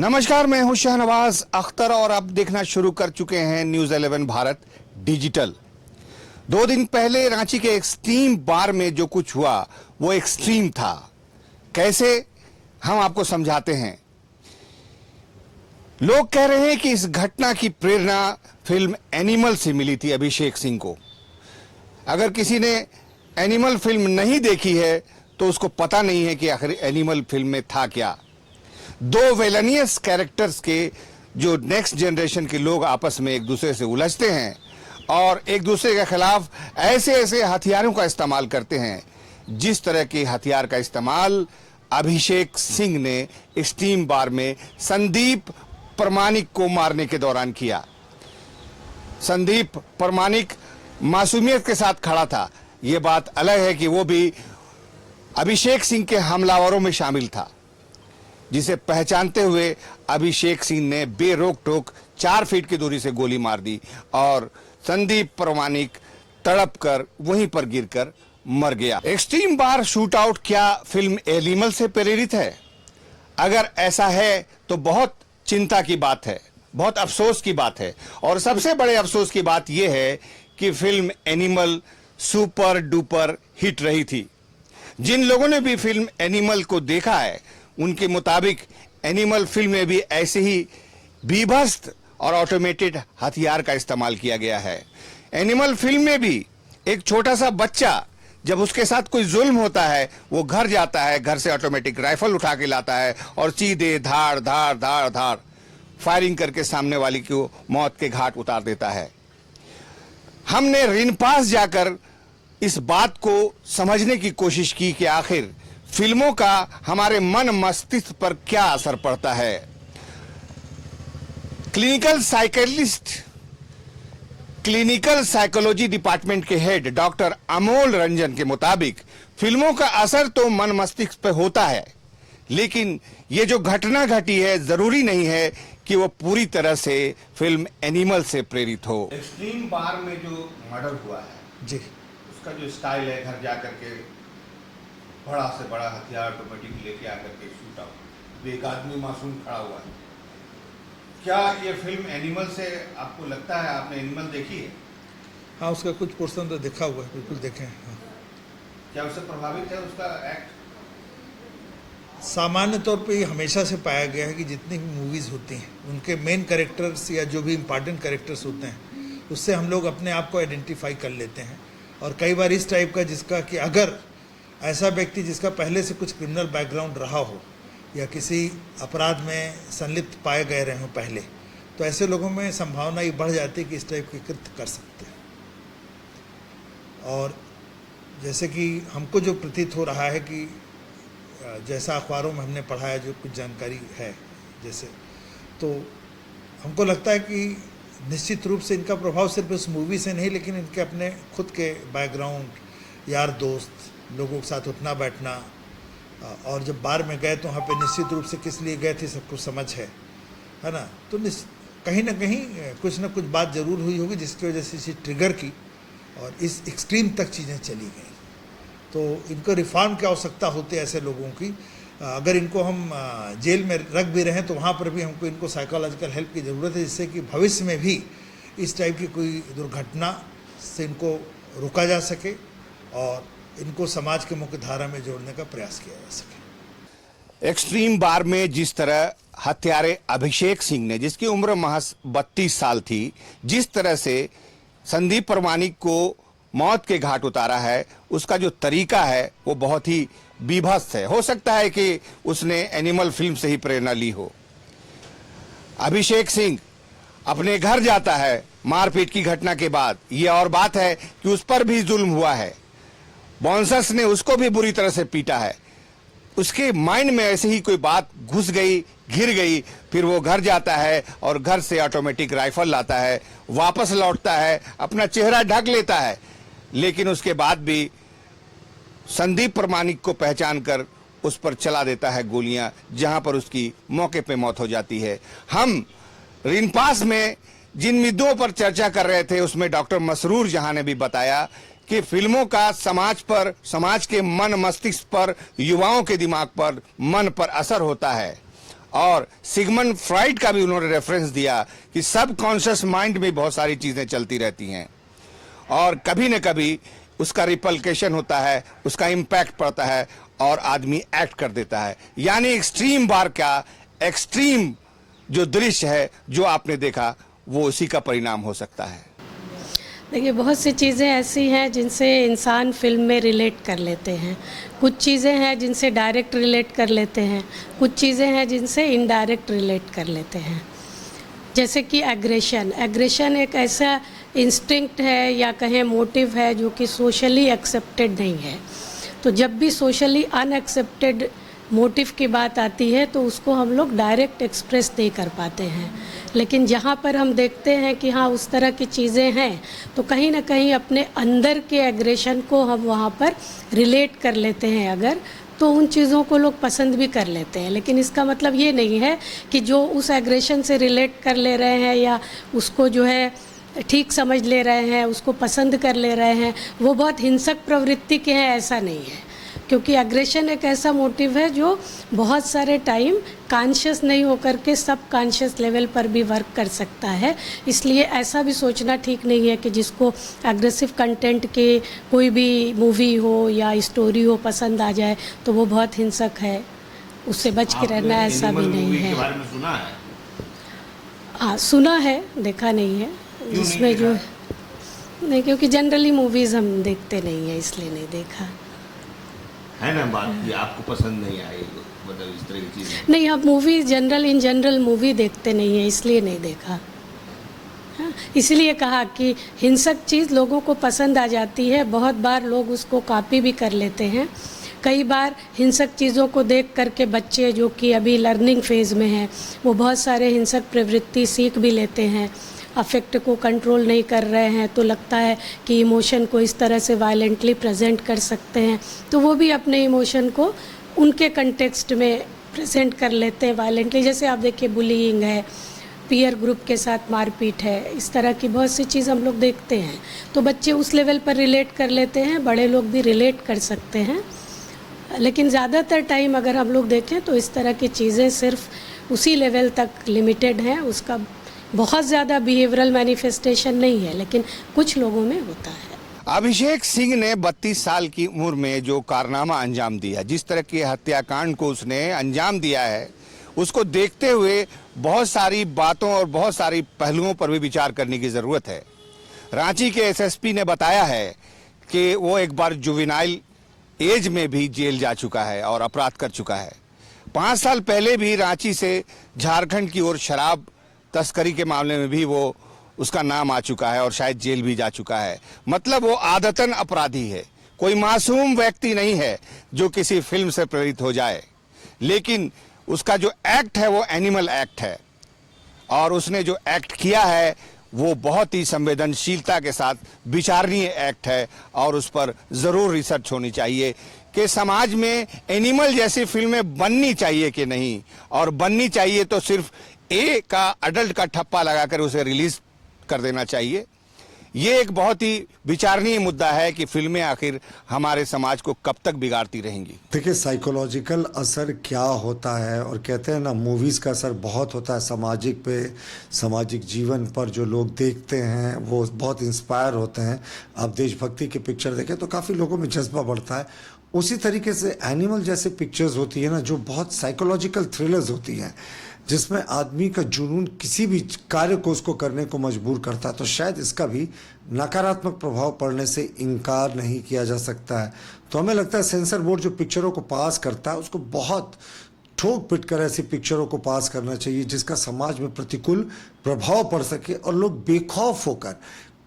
नमस्कार, मैं हूं शाहनवाज अख्तर और आप देखना शुरू कर चुके हैं न्यूज 11 भारत डिजिटल। 2 दिन पहले रांची के एक्सट्रीम बार में जो कुछ हुआ वो एक्सट्रीम था। कैसे, हम आपको समझाते हैं। लोग कह रहे हैं कि इस घटना की प्रेरणा फिल्म एनिमल से मिली थी अभिषेक सिंह को। अगर किसी ने एनिमल फिल्म नहीं देखी है तो उसको पता नहीं है कि आखिर एनिमल फिल्म में था क्या। 2 विलेनियस कैरेक्टर्स के जो नेक्स्ट जनरेशन के लोग आपस में एक दूसरे से उलझते हैं और एक दूसरे के खिलाफ ऐसे ऐसे हथियारों का इस्तेमाल करते हैं, जिस तरह के हथियार का इस्तेमाल अभिषेक सिंह ने एक्सट्रीम बार में संदीप प्रमाणिक को मारने के दौरान किया। संदीप प्रमाणिक मासूमियत के साथ खड़ा था। यह बात अलग है कि वो भी अभिषेक सिंह के हमलावरों में शामिल था, जिसे पहचानते हुए अभिषेक सिंह ने बेरोक टोक 4 फीट की दूरी से गोली मार दी और संदीप प्रमाणिक तड़प कर वहीं पर गिरकर मर गया। एक्सट्रीम बार शूट आउट क्या फिल्म एनिमल से प्रेरित है? अगर ऐसा है तो बहुत चिंता की बात है, बहुत अफसोस की बात है। और सबसे बड़े अफसोस की बात यह है कि film animal super duper hit रही थी। जिन लोगों ने भी फिल्म एनिमल को देखा है उनके मुताबिक एनिमल फिल्म में भी ऐसे ही बीभत्स और ऑटोमेटेड हथियार का इस्तेमाल किया गया है। एनिमल फिल्म में भी एक छोटा सा बच्चा जब उसके साथ कोई जुल्म होता है, वो घर जाता है, घर से ऑटोमेटिक राइफल उठा के लाता है और सीधे धाड़ धाड़ धाड़ धाड़ फायरिंग करके सामने वाली को मौत के घाट उतार देता है। हमने रिनपास जाकर इस बात को समझने की कोशिश की कि आखिर फिल्मों का हमारे मन मस्तिष्क पर क्या असर पड़ता है। क्लिनिकल साइकोलॉजी डिपार्टमेंट के हेड डॉक्टर अमोल रंजन के मुताबिक फिल्मों का असर तो मन मस्तिष्क पर होता है, लेकिन ये जो घटना घटी है जरूरी नहीं है कि वो पूरी तरह से फिल्म एनिमल से प्रेरित हो। एक्सट्रीम बार में जो मर्डर हुआ है जी, उसका जो स्टाइल है, घर जाकर के बड़ा से बड़ा हथियार ऑटोमेटिक लेके आकर के शूट आउट, एक आदमी मासूम खड़ा हुआ है। क्या ये फिल्म एनिमल से आपको लगता है? आपने एनिमल देखी है? हाँ, उसका कुछ पोर्शन तो देखा हुआ है, बिल्कुल देखे हैं। हाँ। क्या उससे प्रभावित है उसका एक्ट? सामान्य तौर पे ये हमेशा से पाया गया है कि जितनी भी मूवीज़ होती हैं उनके मेन कैरेक्टर्स या जो भी इम्पॉर्टेंट कैरेक्टर्स होते हैं उससे हम लोग अपने आप को आइडेंटिफाई कर लेते हैं। और कई बार इस टाइप का जिसका कि अगर ऐसा व्यक्ति जिसका पहले से कुछ क्रिमिनल बैकग्राउंड रहा हो या किसी अपराध में संलिप्त पाए गए रहे हों पहले, तो ऐसे लोगों में संभावना ये बढ़ जाती है कि इस टाइप के कृत्य कर सकते हैं। और जैसे कि हमको जो प्रतीत हो रहा है कि जैसा अखबारों में हमने पढ़ा है, जो कुछ जानकारी है जैसे, तो हमको लगता है कि निश्चित रूप से इनका प्रभाव सिर्फ उस मूवी से नहीं, लेकिन इनके अपने खुद के बैकग्राउंड, यार दोस्त, लोगों के साथ उठना बैठना, और जब बार में गए तो वहाँ पे निश्चित रूप से किस लिए गए थे सबको समझ है ना। तो कहीं ना कहीं कुछ ना कुछ बात जरूर हुई होगी जिसकी वजह से इसे ट्रिगर की और इस एक्सट्रीम तक चीज़ें चली गई। तो इनको रिफॉर्म की आवश्यकता होती है ऐसे लोगों की। अगर इनको हम जेल में रख भी रहें तो वहाँ पर भी हमको इनको साइकोलॉजिकल हेल्प की ज़रूरत है, जिससे कि भविष्य में भी इस टाइप की कोई दुर्घटना से इनको रोका जा सके और इनको समाज के मुख्य धारा में जोड़ने का प्रयास किया जा सके। एक्सट्रीम बार में जिस तरह हत्यारे अभिषेक सिंह ने, जिसकी उम्र महज 32 साल थी, जिस तरह से संदीप प्रमाणिक को मौत के घाट उतारा है, उसका जो तरीका है वो बहुत ही बीभत्स है। हो सकता है कि उसने एनिमल फिल्म से ही प्रेरणा ली हो। अभिषेक सिंह अपने घर जाता है मारपीट की घटना के बाद। ये और बात है कि उस पर भी जुल्म हुआ है, बाउंसर्स ने उसको भी बुरी तरह से पीटा है। उसके माइंड में ऐसे ही कोई बात घुस गई, घिर गई, फिर वो घर जाता है और घर से ऑटोमेटिक राइफल लाता है, वापस लौटता है, अपना चेहरा ढक लेता है, लेकिन उसके बाद भी संदीप प्रमाणिक को पहचान कर उस पर चला देता है गोलियां, जहां पर उसकी मौके पे मौत हो जाती है। हम रिनपास में जिन मुद्दों पर चर्चा कर रहे थे उसमें डॉक्टर मसरूर जहां ने भी बताया कि फिल्मों का समाज पर, समाज के मन मस्तिष्क पर, युवाओं के दिमाग पर, मन पर असर होता है। और सिगमंड फ्राइड का भी उन्होंने रेफरेंस दिया कि सब कॉन्शियस माइंड में बहुत सारी चीजें चलती रहती हैं और कभी न कभी उसका रिपल्केशन होता है, उसका इम्पैक्ट पड़ता है और आदमी एक्ट कर देता है। यानी एक्सट्रीम बार का एक्सट्रीम जो दृश्य है जो आपने देखा वो उसी का परिणाम हो सकता है। देखिए, बहुत सी चीज़ें ऐसी हैं जिनसे इंसान फिल्म में रिलेट कर लेते हैं। कुछ चीज़ें हैं जिनसे डायरेक्ट रिलेट कर लेते हैं, कुछ चीज़ें हैं जिनसे इनडायरेक्ट रिलेट कर लेते हैं। जैसे कि एग्रेशन एक ऐसा इंस्टिंक्ट है या कहें मोटिव है जो कि सोशली एक्सेप्टेड नहीं है। तो जब भी सोशली अनएक्सेप्टेड मोटिव की बात आती है तो उसको हम लोग डायरेक्ट एक्सप्रेस नहीं कर पाते हैं। लेकिन जहाँ पर हम देखते हैं कि हाँ उस तरह की चीज़ें हैं तो कहीं ना कहीं अपने अंदर के एग्रेशन को हम वहाँ पर रिलेट कर लेते हैं अगर, तो उन चीज़ों को लोग पसंद भी कर लेते हैं। लेकिन इसका मतलब ये नहीं है कि जो उस एग्रेशन से रिलेट कर ले रहे हैं या उसको जो है ठीक समझ ले रहे हैं, उसको पसंद कर ले रहे हैं, वो बहुत हिंसक प्रवृत्ति के हैं, ऐसा नहीं है। क्योंकि एग्रेशन एक ऐसा मोटिव है जो बहुत सारे टाइम कॉन्शियस नहीं होकर के सब कॉन्शियस लेवल पर भी वर्क कर सकता है। इसलिए ऐसा भी सोचना ठीक नहीं है कि जिसको एग्रेसिव कंटेंट के कोई भी मूवी हो या स्टोरी हो पसंद आ जाए तो वो बहुत हिंसक है, उससे बच के रहना, ऐसा भी नहीं है। बारे में सुना है? हाँ सुना है, देखा नहीं है। जिसमें जो नहीं, क्योंकि जनरली मूवीज़ हम देखते नहीं है इसलिए नहीं देखा है ना। बात कि आपको पसंद नहीं आई, मतलब इस तरह की चीज़ नहीं। आप मूवी इन जनरल मूवी देखते नहीं है इसलिए नहीं देखा। हाँ, इसलिए कहा कि हिंसक चीज़ लोगों को पसंद आ जाती है, बहुत बार लोग उसको कॉपी भी कर लेते हैं। कई बार हिंसक चीज़ों को देख करके बच्चे जो कि अभी लर्निंग फेज़ में हैं वो बहुत सारे हिंसक प्रवृत्ति सीख भी लेते हैं, अफेक्ट को कंट्रोल नहीं कर रहे हैं तो लगता है कि इमोशन को इस तरह से वायलेंटली प्रेजेंट कर सकते हैं, तो वो भी अपने इमोशन को उनके कंटेक्स्ट में प्रेजेंट कर लेते हैं वायलेंटली। जैसे आप देखिए बुलीइंग है, पीयर ग्रुप के साथ मारपीट है, इस तरह की बहुत सी चीज़ हम लोग देखते हैं। तो बच्चे उस लेवल पर रिलेट कर लेते हैं, बड़े लोग भी रिलेट कर सकते हैं। लेकिन ज़्यादातर टाइम अगर हम लोग देखें तो इस तरह की चीज़ें सिर्फ उसी लेवल तक लिमिटेड हैं, उसका बहुत ज़्यादा बिहेवियरल मैनिफेस्टेशन नहीं है, लेकिन कुछ लोगों में होता है। अभिषेक सिंह ने 32 साल की उम्र में जो कारनामा अंजाम दिया, जिस तरह के हत्याकांड को उसने अंजाम दिया है, उसको देखते हुए बहुत सारी बातों और बहुत सारी पहलुओं पर भी विचार करने की ज़रूरत है। रांची के एसएसपी ने बताया है कि वो एक बार जुवेनाइल एज में भी जेल जा चुका है और अपराध कर चुका है। 5 साल पहले भी रांची से झारखंड की ओर शराब तस्करी के मामले में भी वो उसका नाम आ चुका है और शायद जेल भी जा चुका है। मतलब वो आदतन अपराधी है, कोई मासूम व्यक्ति नहीं है जो किसी फिल्म से प्रेरित हो जाए। लेकिन उसका जो एक्ट है वो एनिमल एक्ट है और उसने जो एक्ट किया है वो बहुत ही संवेदनशीलता के साथ विचारणीय एक्ट है और उस पर ज़रूर रिसर्च होनी चाहिए कि समाज में एनिमल जैसी फिल्में बननी चाहिए कि नहीं, और बननी चाहिए तो सिर्फ ए का अडल्ट का ठप्पा लगाकर उसे रिलीज कर देना चाहिए। ये एक बहुत ही विचारणीय मुद्दा है कि फिल्में आखिर हमारे समाज को कब तक बिगाड़ती रहेंगी। देखिए, साइकोलॉजिकल असर क्या होता है, और कहते हैं ना मूवीज़ का असर बहुत होता है सामाजिक पे, सामाजिक जीवन पर। जो लोग देखते हैं वो बहुत इंस्पायर होते हैं। आप देशभक्ति की पिक्चर देखें तो काफ़ी लोगों में जज्बा बढ़ता है। उसी तरीके से एनिमल जैसे पिक्चर्स होती है ना, जो बहुत साइकोलॉजिकल थ्रिलर्स होती हैं, जिसमें आदमी का जुनून किसी भी कार्य को उसको करने को मजबूर करता है, तो शायद इसका भी नकारात्मक प्रभाव पड़ने से इनकार नहीं किया जा सकता है। तो हमें लगता है सेंसर बोर्ड जो पिक्चरों को पास करता है उसको बहुत ठोक पिट कर ऐसी पिक्चरों को पास करना चाहिए जिसका समाज में प्रतिकूल प्रभाव पड़ सके और लोग बेखौफ होकर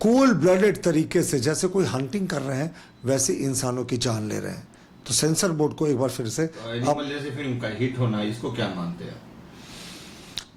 कोल्ड ब्लडेड तरीके से, जैसे कोई हंटिंग कर रहे हैं वैसे इंसानों की जान ले रहे हैं। तो सेंसर बोर्ड को एक बार फिर से एनिमल जैसी फिल्म का हिट होना, इसको क्या मानते हैं?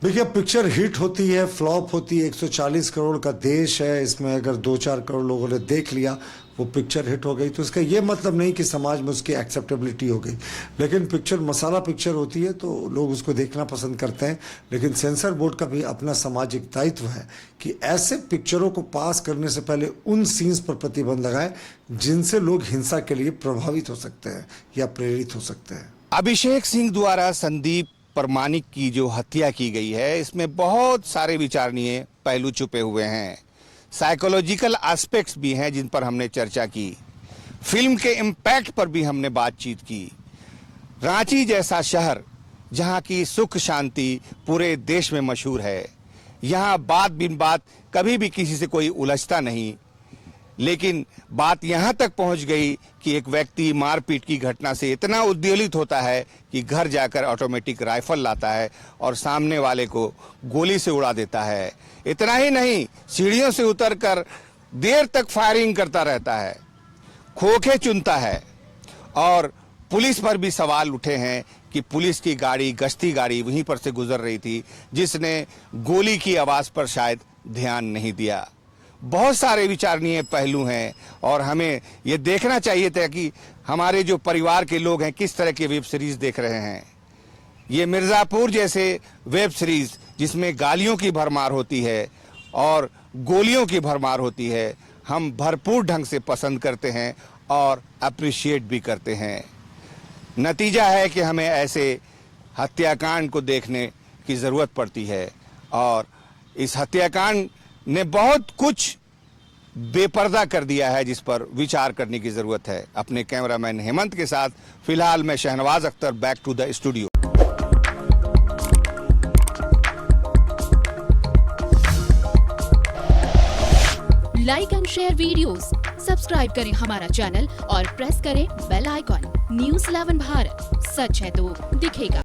देखिए, पिक्चर हिट होती है, फ्लॉप होती है। 140 करोड़ का देश है, इसमें अगर 2-4 करोड़ लोगों ने देख लिया, वो पिक्चर हिट हो गई, तो इसका ये मतलब नहीं कि समाज में उसकी एक्सेप्टेबिलिटी हो गई। लेकिन पिक्चर मसाला पिक्चर होती है तो लोग उसको देखना पसंद करते हैं। लेकिन सेंसर बोर्ड का भी अपना सामाजिक दायित्व है कि ऐसे पिक्चरों को पास करने से पहले उन सीन्स पर प्रतिबंध लगाए जिनसे लोग हिंसा के लिए प्रभावित हो सकते हैं या प्रेरित हो सकते हैं। अभिषेक सिंह द्वारा संदीप परमाणिक की जो हत्या की गई है, इसमें बहुत सारे विचारणीय पहलू छुपे हुए हैं। साइकोलॉजिकल एस्पेक्ट्स भी हैं जिन पर हमने चर्चा की। फिल्म के इम्पैक्ट पर भी हमने बातचीत की। रांची जैसा शहर जहां की सुख शांति पूरे देश में मशहूर है, यहाँ बात बिन बात कभी भी किसी से कोई उलझता नहीं, लेकिन बात यहाँ तक पहुँच गई कि एक व्यक्ति मारपीट की घटना से इतना उद्वेलित होता है कि घर जाकर ऑटोमेटिक राइफल लाता है और सामने वाले को गोली से उड़ा देता है। इतना ही नहीं, सीढ़ियों से उतरकर देर तक फायरिंग करता रहता है, खोखे चुनता है। और पुलिस पर भी सवाल उठे हैं कि पुलिस की गाड़ी, गश्ती गाड़ी वहीं पर से गुजर रही थी, जिसने गोली की आवाज़ पर शायद ध्यान नहीं दिया। बहुत सारे विचारणीय पहलू हैं और हमें ये देखना चाहिए था कि हमारे जो परिवार के लोग हैं किस तरह के वेब सीरीज़ देख रहे हैं। ये मिर्ज़ापुर जैसे वेब सीरीज़ जिसमें गालियों की भरमार होती है और गोलियों की भरमार होती है, हम भरपूर ढंग से पसंद करते हैं और अप्रिशिएट भी करते हैं। नतीजा है कि हमें ऐसे हत्याकांड को देखने की ज़रूरत पड़ती है और इस हत्याकांड ने बहुत कुछ बेपर्दा कर दिया है जिस पर विचार करने की ज़रूरत है। अपने कैमरामैन हेमंत के साथ फिलहाल मैं Shahnawaz Akhtar, back to the studio. Like and share videos, subscribe करें हमारा चैनल और प्रेस करें बेल आइकॉन। न्यूज़ 11 भारत, सच है तो दिखेगा।